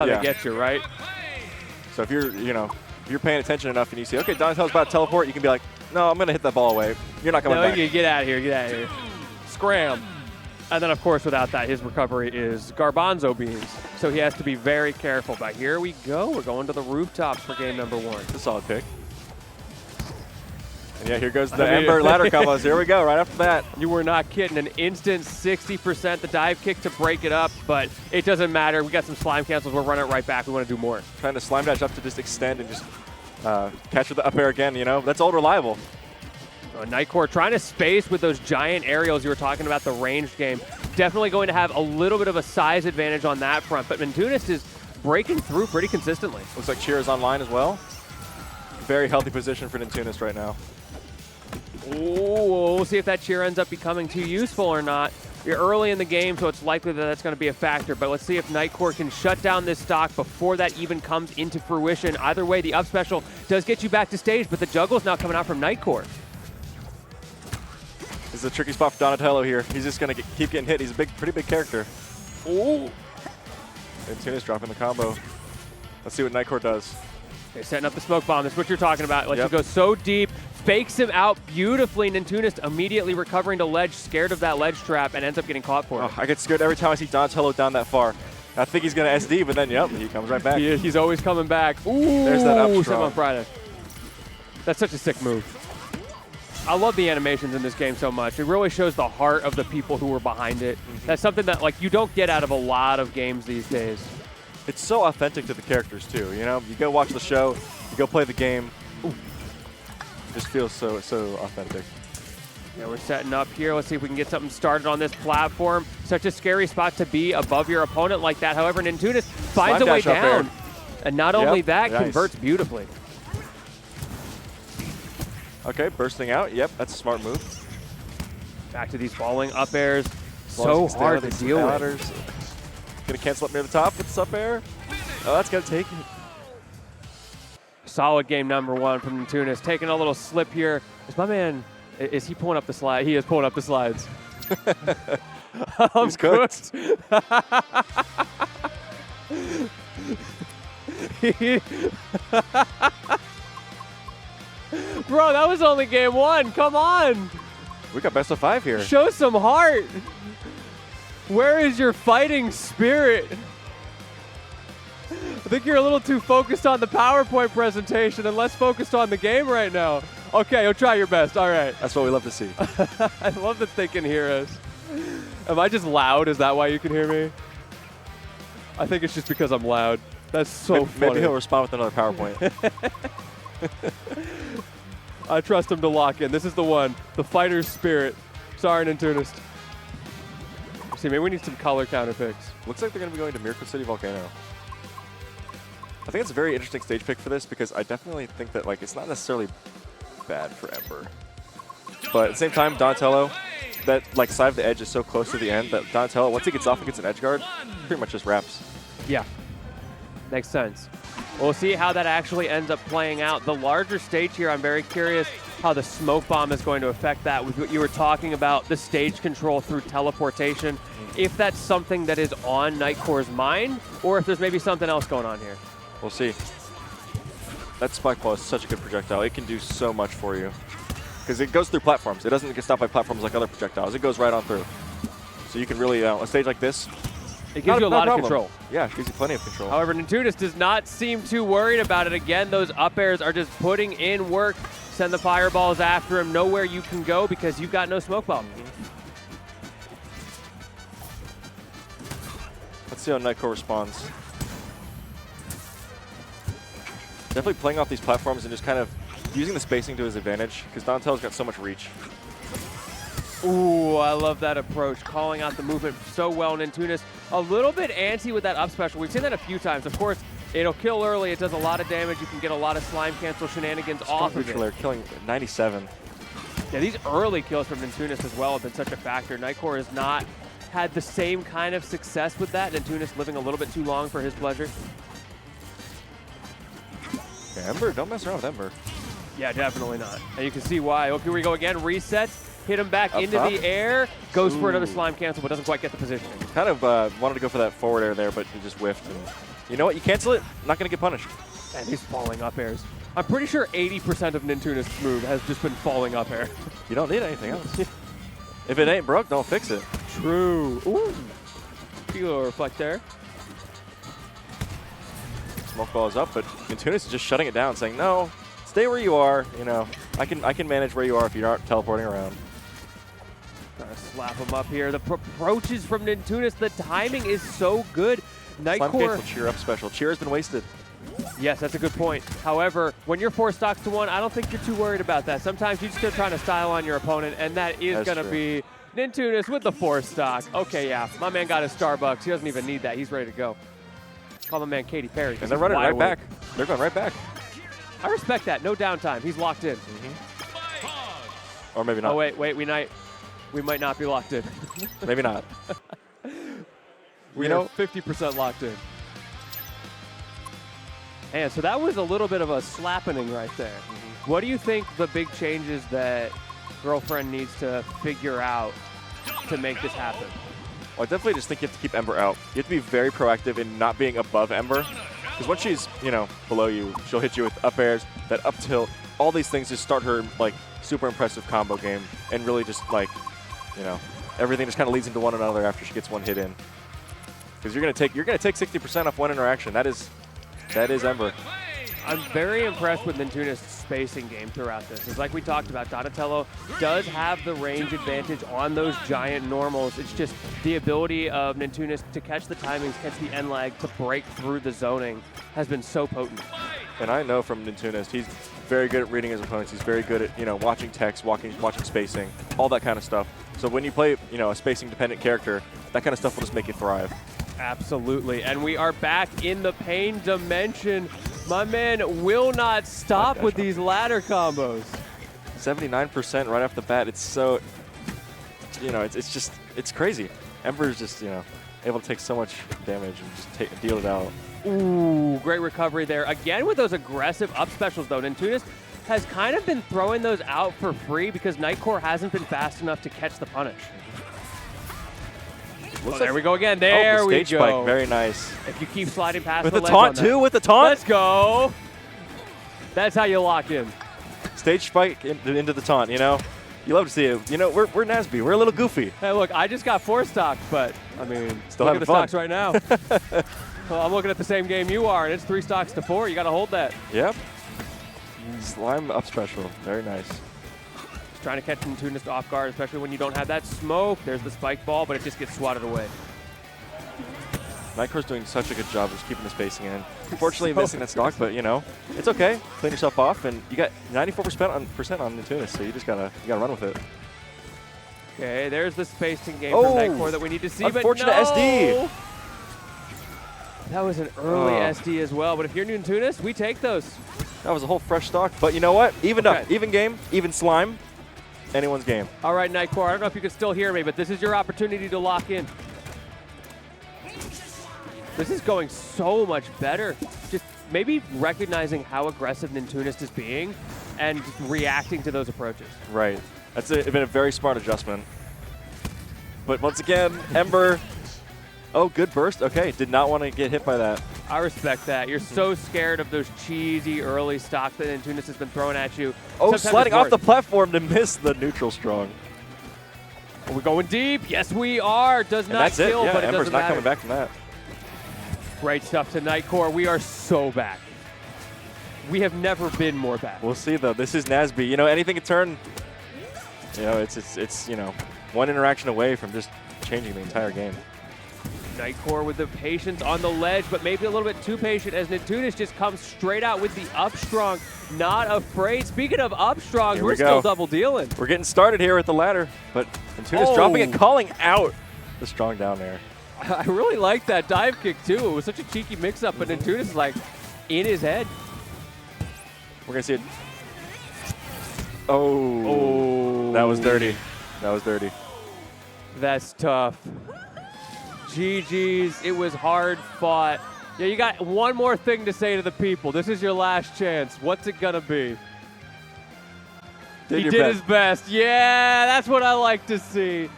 how they get you, right? So if you're, if you're paying attention enough and you see, okay, Donatello's about to teleport, you can be like, no, I'm going to hit that ball away. You're not coming back. No, get out of here, get out of here. Scram. And then, of course, without that, his recovery is garbanzo beans. So he has to be very careful. But here we go. We're going to the rooftops for game number 1. It's a solid pick. And yeah, here goes the Ember ladder combos. Here we go, right after that. You were not kidding. An instant 60%, the dive kick to break it up, but it doesn't matter. We got some slime cancels. We'll run it right back. We want to do more. Trying to slime dash up to just extend and just catch with the up air again, That's old reliable. Nightcore trying to space with those giant aerials you were talking about, the ranged game. Definitely going to have a little bit of a size advantage on that front, but Nintoonist is breaking through pretty consistently. Looks like Cheer is online as well. Very healthy position for Nintoonist right now. Ooh, we'll see if that Cheer ends up becoming too useful or not. You're early in the game, so it's likely that that's going to be a factor, but let's see if Nightcore can shut down this stock before that even comes into fruition. Either way, the up special does get you back to stage, but the juggle's now coming out from Nightcore. This is a tricky spot for Donatello here. He's just going to keep getting hit. He's a pretty big character. Ooh. Nintoonist dropping the combo. Let's see what Nightcore does. Okay, setting up the smoke bomb. That's what you're talking about. Lets you go so deep. Fakes him out beautifully. Nintoonist immediately recovering to ledge, scared of that ledge trap, and ends up getting caught for it. I get scared every time I see Donatello down that far. I think he's going to SD, but then, he comes right back. He's always coming back. Ooh, there's that up strong. On Friday. That's such a sick move. I love the animations in this game so much. It really shows the heart of the people who were behind it. That's something that you don't get out of a lot of games these days. It's so authentic to the characters too. You go watch the show, you go play the game. Ooh. It just feels so authentic. Yeah, we're setting up here. Let's see if we can get something started on this platform. Such a scary spot to be above your opponent like that. However, Nintoonist finds a way down. And not only that, converts beautifully. Okay, bursting out. Yep, that's a smart move. Back to these falling up airs. So hard to deal with. Gonna cancel up near the top with this up air. Oh, that's gonna take it. Solid game number 1 from Nintoonist. Taking a little slip here. Is my man, is he pulling up the slide? He is pulling up the slides. He's cooked. Bro, that was only game 1. Come on. We got best of 5 here. Show some heart. Where is your fighting spirit? I think you're a little too focused on the PowerPoint presentation and less focused on the game right now. Okay, you'll try your best. All right. That's what we love to see. I love that they can hear us. Am I just loud? Is that why you can hear me? I think it's just because I'm loud. That's so funny. Maybe he'll respond with another PowerPoint. I trust him to lock in. This is the one. The fighter's spirit. Sorry, Nintoonist. See, maybe we need some color counter picks. Looks like they're going to be going to Miracle City Volcano. I think it's a very interesting stage pick for this because I definitely think that it's not necessarily bad for Ember. But at the same time, Donatello, that side of the edge is so close to the end that Donatello, once he gets off and gets an edge guard, pretty much just wraps. Yeah. Makes sense. We'll see how that actually ends up playing out. The larger stage here, I'm very curious how the smoke bomb is going to affect that with what you were talking about, the stage control through teleportation. If that's something that is on Nightcore's mind, or if there's maybe something else going on here. We'll see. That spike ball is such a good projectile. It can do so much for you. Because it goes through platforms. It doesn't get stopped by platforms like other projectiles. It goes right on through. So you can really, a stage like this, it gives you a lot of control. Yeah, it gives you plenty of control. However, Nintoonist does not seem too worried about it. Again, those up airs are just putting in work. Send the fireballs after him. Nowhere you can go because you've got no smoke bomb. Let's see how Nightcore responds. Definitely playing off these platforms and just kind of using the spacing to his advantage because Donatello's got so much reach. Ooh, I love that approach. Calling out the movement so well. Nintoonist a little bit antsy with that up special. We've seen that a few times. Of course, it'll kill early. It does a lot of damage. You can get a lot of slime cancel shenanigans off of it. Killing 97. Yeah, these early kills from Nintoonist as well have been such a factor. Nightcore has not had the same kind of success with that. Nintoonist living a little bit too long for his pleasure. Yeah, Ember, don't mess around with Ember. Yeah, definitely not. And you can see why. Okay, here we go again. Resets. Hit him back up into top. the air. Goes for another slime cancel, but doesn't quite get the positioning. Kind of wanted to go for that forward air there, but he just whiffed. And You know what? You cancel it, not going to get punished. And he's falling up airs. I'm pretty sure 80% of Nintoonist's move has just been falling up air. You don't need anything else. If it ain't broke, don't fix it. True. Ooh. Feeler reflect there. Smoke ball is up, but Nintoonist is just shutting it down, saying, no, stay where you are. You know, I can manage where you are if you aren't teleporting around. Trying to slap him up here. The approaches from Nintoonist, the timing is so good. Nightcore. Slime cancel cheer up special. Cheer has been wasted. Yes, that's a good point. However, when you're 4 stocks to 1, I don't think you're too worried about that. Sometimes you're just trying to style on your opponent, and that is going to be Nintoonist with the 4 stock. Okay, yeah, my man got his Starbucks. He doesn't even need that. He's ready to go. Call my man Katy Perry. And they're running right back. They're going right back. I respect that. No downtime. He's locked in. Or maybe not. Oh, wait, we might not be locked in. Maybe not. We know 50% locked in. And so that was a little bit of a slappening right there. What do you think the big changes that Girlfriend needs to figure out to make this happen? Well, I definitely just think you have to keep Ember out. You have to be very proactive in not being above Ember. Because once she's, you know, below you, she'll hit you with up airs, that up tilt, all these things just start her, like, super impressive combo game. And really just, like, you know, everything just kind of leads into one another after she gets one hit in. Because you're gonna take 60% off one interaction. That is Ember. I'm very impressed with Nintoonist's spacing game throughout this. It's like we talked about, Donatello does have the range advantage on those giant normals. It's just the ability of Nintoonist to catch the timings, catch the end lag, to break through the zoning has been so potent. And I know from Nintoonist, he's very good at reading his opponents. He's very good at, you know, watching text, watching spacing, all that kind of stuff. So when you play, you know, a spacing-dependent character, that kind of stuff will just make you thrive. Absolutely, and we are back in the pain dimension. My man will not stop with these ladder combos. 79% right off the bat. It's so, you know, it's crazy. Ember's just, you know, able to take so much damage and just deal it out. Ooh, great recovery there. Again with those aggressive up specials though. Nintoonist has kind of been throwing those out for free because Nightcore hasn't been fast enough to catch the punish. Oh, there we go again. There we go. Stage spike, very nice. If you keep sliding past with the the taunt too, with the taunt. Let's go. That's how you lock in. Stage spike into the taunt. You know, you love to see it. You know, we're NASB. We're a little goofy. Hey, look, I just got 4 stocks, but I mean, still look at the fun. stocks right now. Well, I'm looking at the same game you are, and it's 3 stocks to 4. You got to hold that. Yep. Slime up special, very nice. Trying to catch Nintoonist off guard, especially when you don't have that smoke. There's the spike ball, but it just gets swatted away. Nightcore's doing such a good job of just keeping the spacing in. Unfortunately, missing that stock, but you know, it's okay. Clean yourself off, and you got 94% on Nintoonist, so you just gotta run with it. Okay, there's the spacing game from Nightcore that we need to see. Unfortunate but no! SD. That was an early SD as well, but if you're Nintoonist, we take those. That was a whole fresh stock, but you know what? Evened up, even game, even slime. Anyone's game. All right, Nightcore, I don't know if you can still hear me, but this is your opportunity to lock in. This is going so much better. Just maybe recognizing how aggressive Nintoonist is being and reacting to those approaches. Right. That's been a very smart adjustment. But once again, Ember. Oh, good burst. Okay, did not want to get hit by that. I respect that. You're so scared of those cheesy early stocks that Nintoonist has been throwing at you. Oh, sliding off the platform to miss the neutral strong. Are we going deep? Yes, we are. Does not kill, but it Ember's doesn't not matter. coming back from that. Great stuff to Nightcore. We are so back. We have never been more back. We'll see, though. This is NASB. You know, anything can turn. You know, it's you know, one interaction away from just changing the entire game. Nightcore with the patience on the ledge, but maybe a little bit too patient as Nintoonist just comes straight out with the up strong. Not afraid. Speaking of up strong, we're still double dealing. We're getting started here with the ladder, but Nintoonist dropping and calling out the strong down there. I really like that dive kick too. It was such a cheeky mix-up, but Nintoonist is like in his head. We're gonna see it. Oh, that was dirty. That was dirty. That's tough. GG's. It was hard fought. Yeah, you got one more thing to say to the people. This is your last chance. What's it gonna be? He did his best. Yeah, that's what I like to see.